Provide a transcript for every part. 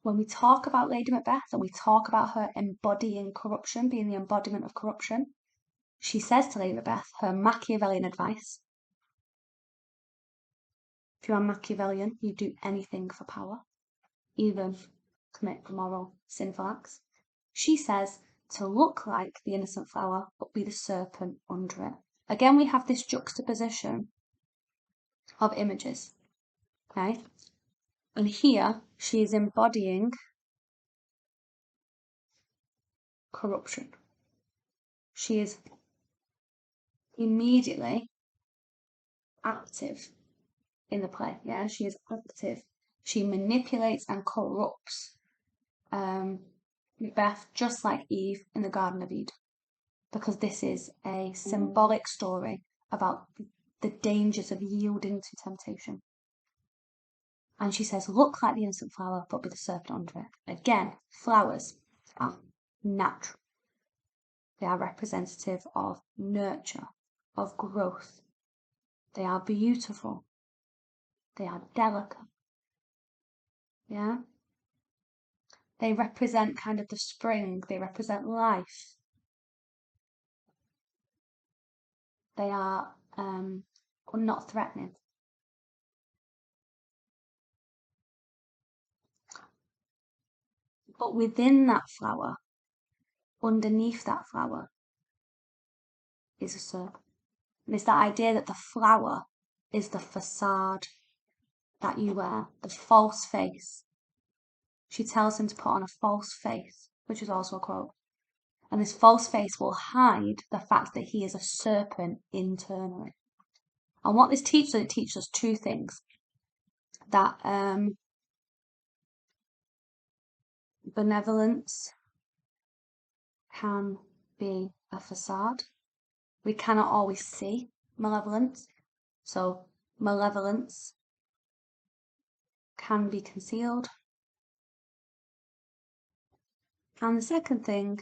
when we talk about Lady Macbeth and we talk about her embodying corruption, being the embodiment of corruption, she says to Lady Macbeth her Machiavellian advice. If you are Machiavellian, you do anything for power, even commit moral, sinful acts. She says to look like the innocent flower, but be the serpent under it. Again, we have this juxtaposition of images, okay? And here, she is embodying corruption. She is immediately active in the play, yeah? She is active. She manipulates and corrupts Macbeth, just like Eve in the Garden of Eden, because this is a symbolic story about the dangers of yielding to temptation. And she says, look like the innocent flower, but be the serpent under it. Again, flowers are natural. They are representative of nurture, of growth. They are beautiful. They are delicate. Yeah? They represent kind of the spring. They represent life. They are not threatening. But within that flower, underneath that flower, is a serpent. And it's that idea that the flower is the facade that you wear, the false face. She tells him to put on a false face, which is also a quote. And this false face will hide the fact that he is a serpent internally. And what this teaches us, it teaches us two things. That benevolence can be a facade. We cannot always see malevolence. So malevolence can be concealed. And the second thing,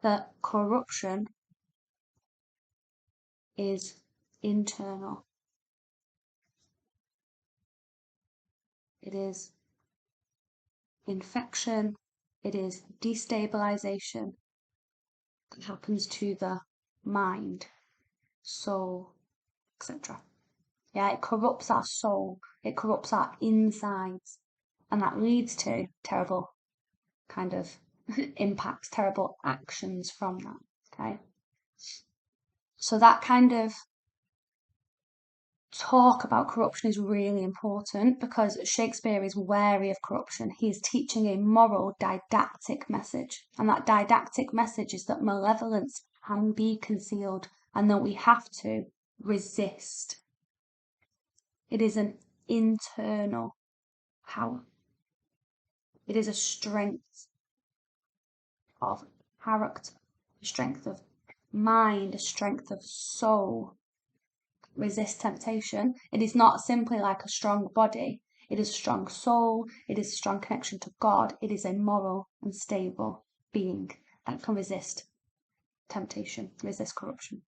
that corruption is internal. It is infection, it is destabilization that happens to the mind, soul, etc. Yeah, it corrupts our soul, it corrupts our insides, and that leads to terrible kind of impacts, terrible actions from that, okay? So that kind of talk about corruption is really important because Shakespeare is wary of corruption. He is teaching a moral didactic message, and that didactic message is that malevolence can be concealed and that we have to resist. It is an internal power. It is a strength of character, a strength of mind, a strength of soul. Resist temptation. It is not simply like a strong body. It is a strong soul. It is a strong connection to God. It is a moral and stable being that can resist temptation, resist corruption.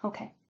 Okay.